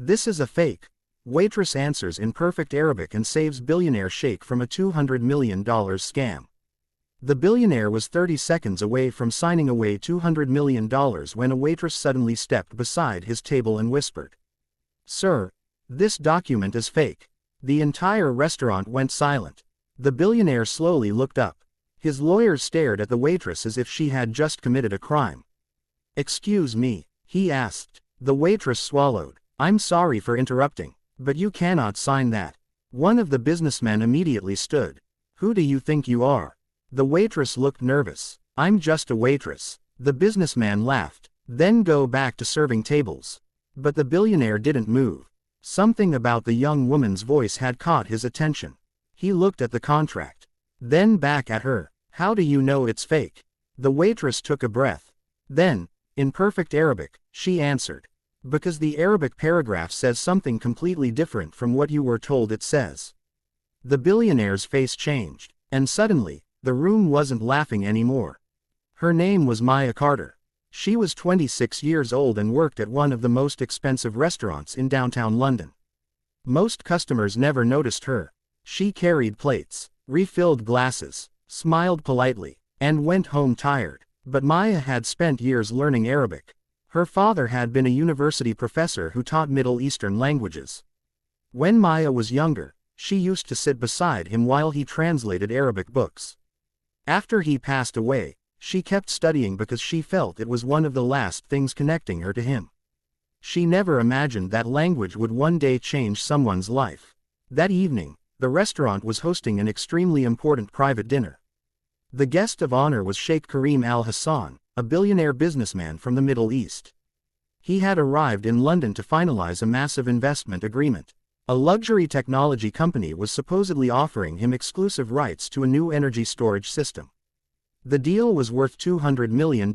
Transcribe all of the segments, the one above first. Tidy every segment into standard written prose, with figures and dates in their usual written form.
This is a fake. Waitress answers in perfect Arabic and saves Billionaire Sheikh from a $200 million scam. The billionaire was 30 seconds away from signing away $200 million when a waitress suddenly stepped beside his table and whispered, "Sir, this document is fake." The entire restaurant went silent. The billionaire slowly looked up. His lawyers stared at the waitress as if she had just committed a crime. "Excuse me," he asked. The waitress swallowed. "I'm sorry for interrupting, but you cannot sign that." One of the businessmen immediately stood. "Who do you think you are?" The waitress looked nervous. "I'm just a waitress." The businessman laughed. "Then go back to serving tables." But the billionaire didn't move. Something about the young woman's voice had caught his attention. He looked at the contract. Then back at her. "How do you know it's fake?" The waitress took a breath. Then, in perfect Arabic, she answered, "Because the Arabic paragraph says something completely different from what you were told it says." The billionaire's face changed, and suddenly, the room wasn't laughing anymore. Her name was Maya Carter. She was 26 years old and worked at one of the most expensive restaurants in downtown London. Most customers never noticed her. She carried plates, refilled glasses, smiled politely, and went home tired. But Maya had spent years learning Arabic. Her father had been a university professor who taught Middle Eastern languages. When Maya was younger, she used to sit beside him while he translated Arabic books. After he passed away, she kept studying because she felt it was one of the last things connecting her to him. She never imagined that language would one day change someone's life. That evening, the restaurant was hosting an extremely important private dinner. The guest of honor was Sheikh Karim Al Hassan, a billionaire businessman from the Middle East. He had arrived in London to finalize a massive investment agreement. A luxury technology company was supposedly offering him exclusive rights to a new energy storage system. The deal was worth $200 million.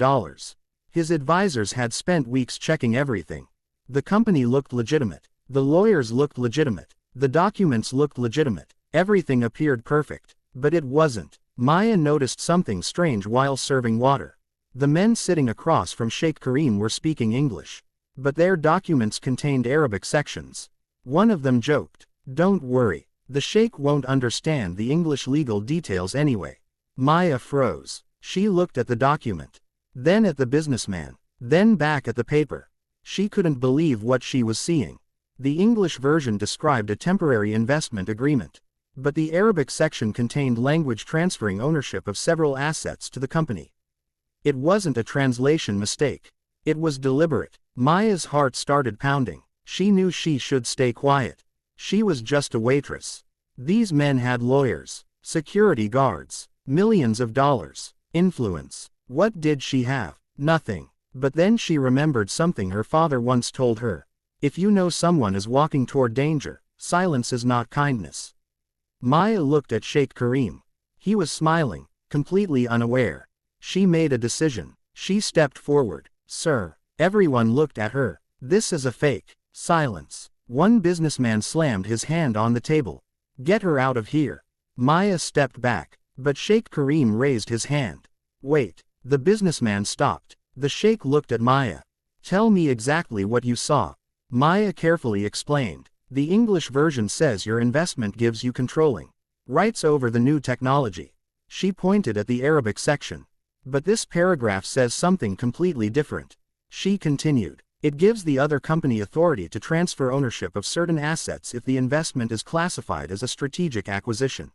His advisors had spent weeks checking everything. The company looked legitimate. The lawyers looked legitimate. The documents looked legitimate. Everything appeared perfect. But it wasn't. Maya noticed something strange while serving water. The men sitting across from Sheikh Karim were speaking English. But their documents contained Arabic sections. One of them joked, "Don't worry, the Sheikh won't understand the English legal details anyway." Maya froze. She looked at the document, then at the businessman, then back at the paper. She couldn't believe what she was seeing. The English version described a temporary investment agreement. But the Arabic section contained language transferring ownership of several assets to the company. It wasn't a translation mistake. It was deliberate. Maya's heart started pounding. She knew she should stay quiet. She was just a waitress. These men had lawyers, security guards, millions of dollars, influence. What did she have? Nothing. But then she remembered something her father once told her. If you know someone is walking toward danger, silence is not kindness. Maya looked at Sheikh Karim. He was smiling, completely unaware. She made a decision. She stepped forward. "Sir." Everyone looked at her. "This is a fake." Silence. One businessman slammed his hand on the table. "Get her out of here." Maya stepped back, but Sheikh Karim raised his hand. "Wait." The businessman stopped. The sheikh looked at Maya. "Tell me exactly what you saw." Maya carefully explained. "The English version says your investment gives you controlling rights over the new technology." She pointed at the Arabic section. "But this paragraph says something completely different." She continued. "It gives the other company authority to transfer ownership of certain assets if the investment is classified as a strategic acquisition."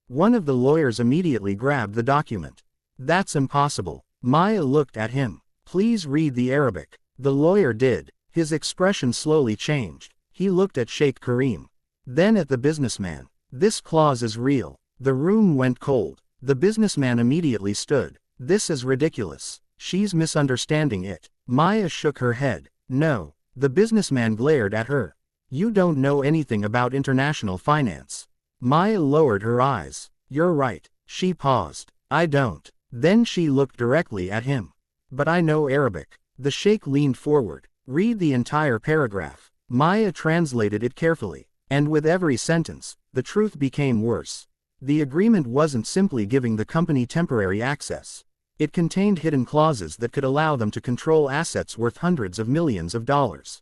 One of the lawyers immediately grabbed the document. "That's impossible." Maya looked at him. "Please read the Arabic." The lawyer did. His expression slowly changed. He looked at Sheikh Karim. Then at the businessman. "This clause is real." The room went cold. The businessman immediately stood. "This is ridiculous. She's misunderstanding it." Maya shook her head. "No." The businessman glared at her. "You don't know anything about international finance." Maya lowered her eyes. "You're right." She paused. "I don't." Then she looked directly at him. "But I know Arabic." The sheikh leaned forward. "Read the entire paragraph." Maya translated it carefully. And with every sentence, the truth became worse. The agreement wasn't simply giving the company temporary access. It contained hidden clauses that could allow them to control assets worth hundreds of millions of dollars.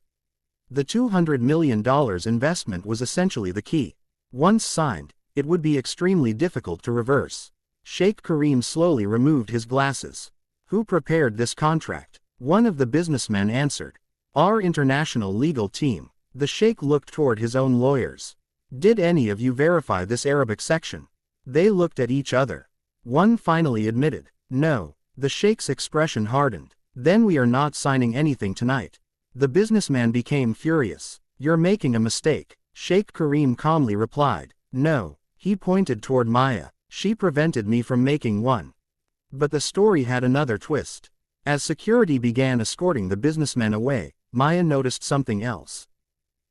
The $200 million investment was essentially the key. Once signed, it would be extremely difficult to reverse. Sheikh Karim slowly removed his glasses. Who prepared this contract? One of the businessmen answered. Our international legal team. The Sheikh looked toward his own lawyers. Did any of you verify this Arabic section? They looked at each other. One finally admitted, no. The Sheikh's expression hardened. Then we are not signing anything tonight. The businessman became furious. You're making a mistake. Sheikh Karim calmly replied, no. He pointed toward Maya. She prevented me from making one. But the story had another twist. As security began escorting the businessmen away, Maya noticed something else.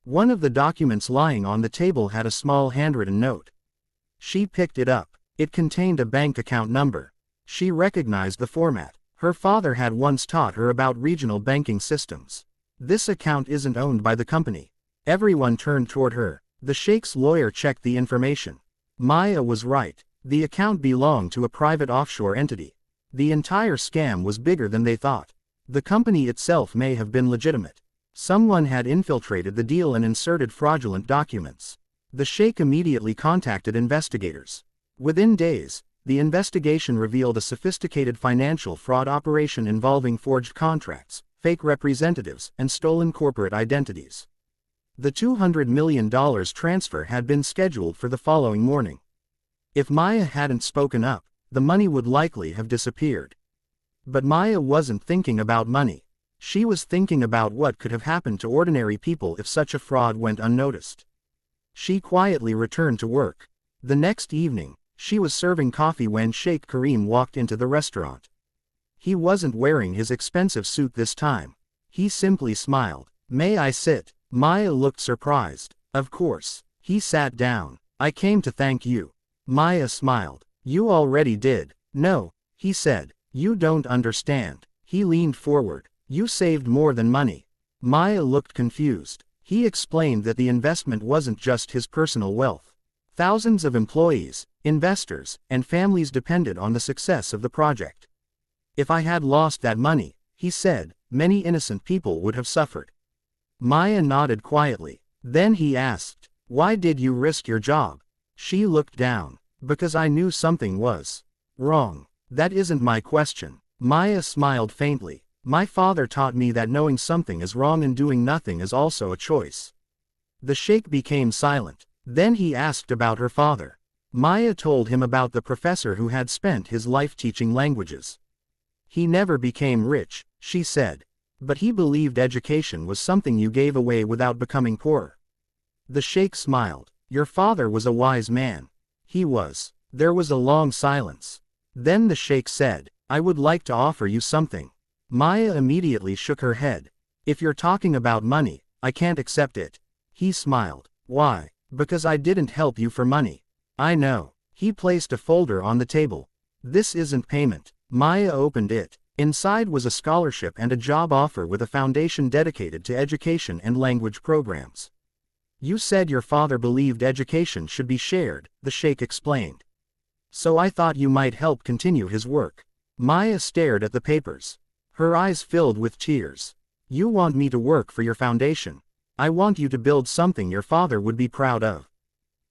One of the documents lying on the table had a small handwritten note. She picked it up. It contained a bank account number. She recognized the format. Her father had once taught her about regional banking systems. This account isn't owned by the company. Everyone turned toward her. The Sheikh's lawyer checked the information. Maya was right. The account belonged to a private offshore entity. The entire scam was bigger than they thought. The company itself may have been legitimate. Someone had infiltrated the deal and inserted fraudulent documents. The Sheikh immediately contacted investigators. Within days, the investigation revealed a sophisticated financial fraud operation involving forged contracts, fake representatives, and stolen corporate identities. The $200 million transfer had been scheduled for the following morning. If Maya hadn't spoken up, the money would likely have disappeared. But Maya wasn't thinking about money. She was thinking about what could have happened to ordinary people if such a fraud went unnoticed. She quietly returned to work. The next evening, she was serving coffee when Sheikh Karim walked into the restaurant. He wasn't wearing his expensive suit this time. He simply smiled. May I sit? Maya looked surprised. Of course. He sat down. I came to thank you. Maya smiled. You already did. No, he said. You don't understand. He leaned forward. You saved more than money. Maya looked confused. He explained that the investment wasn't just his personal wealth. Thousands of employees, investors, and families depended on the success of the project. If I had lost that money, he said, many innocent people would have suffered. Maya nodded quietly. Then he asked, why did you risk your job? She looked down. Because I knew something was wrong. That isn't my question. Maya smiled faintly. My father taught me that knowing something is wrong and doing nothing is also a choice. The Sheikh became silent. Then he asked about her father. Maya told him about the professor who had spent his life teaching languages. He never became rich, she said. But he believed education was something you gave away without becoming poor. The Sheikh smiled. Your father was a wise man. He was. There was a long silence. Then the Sheikh said, I would like to offer you something. Maya immediately shook her head. If you're talking about money, I can't accept it. He smiled. Why? Because I didn't help you for money. I know. He placed a folder on the table. This isn't payment. Maya opened it. Inside was a scholarship and a job offer with a foundation dedicated to education and language programs. You said your father believed education should be shared, the Sheikh explained. So I thought you might help continue his work. Maya stared at the papers. Her eyes filled with tears. You want me to work for your foundation. I want you to build something your father would be proud of.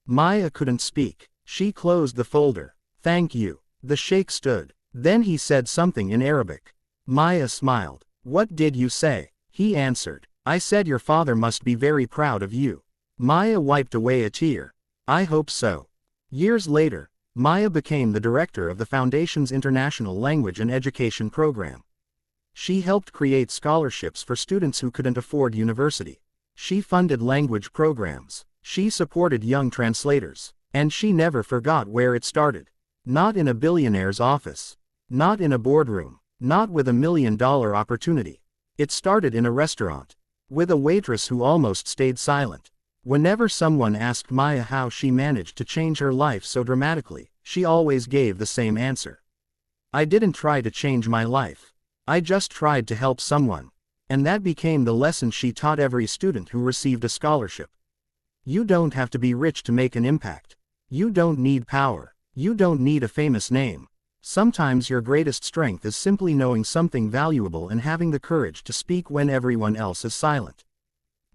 Maya couldn't speak. She closed the folder. Thank you. The Sheikh stood. Then he said something in Arabic. Maya smiled. What did you say? He answered. I said your father must be very proud of you. Maya wiped away a tear. I hope so. Years later, Maya became the director of the Foundation's International Language and Education Program. She helped create scholarships for students who couldn't afford university. She funded language programs. She supported young translators. And she never forgot where it started. Not in a billionaire's office. Not in a boardroom. Not with $1 million opportunity. It started in a restaurant. With a waitress who almost stayed silent. Whenever someone asked Maya how she managed to change her life so dramatically, she always gave the same answer. I didn't try to change my life. I just tried to help someone. And that became the lesson she taught every student who received a scholarship. You don't have to be rich to make an impact. You don't need power. You don't need a famous name. Sometimes your greatest strength is simply knowing something valuable and having the courage to speak when everyone else is silent.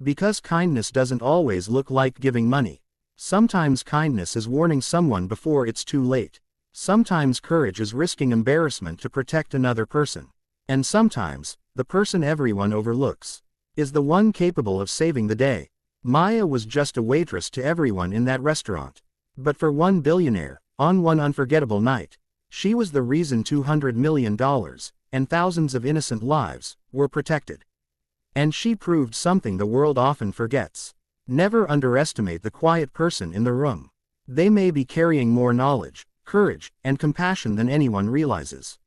Because kindness doesn't always look like giving money. Sometimes kindness is warning someone before it's too late. Sometimes courage is risking embarrassment to protect another person. And sometimes, the person everyone overlooks is the one capable of saving the day. Maya was just a waitress to everyone in that restaurant. But for one billionaire, on one unforgettable night, she was the reason $200 million, and thousands of innocent lives, were protected. And she proved something the world often forgets. Never underestimate the quiet person in the room. They may be carrying more knowledge, courage, and compassion than anyone realizes.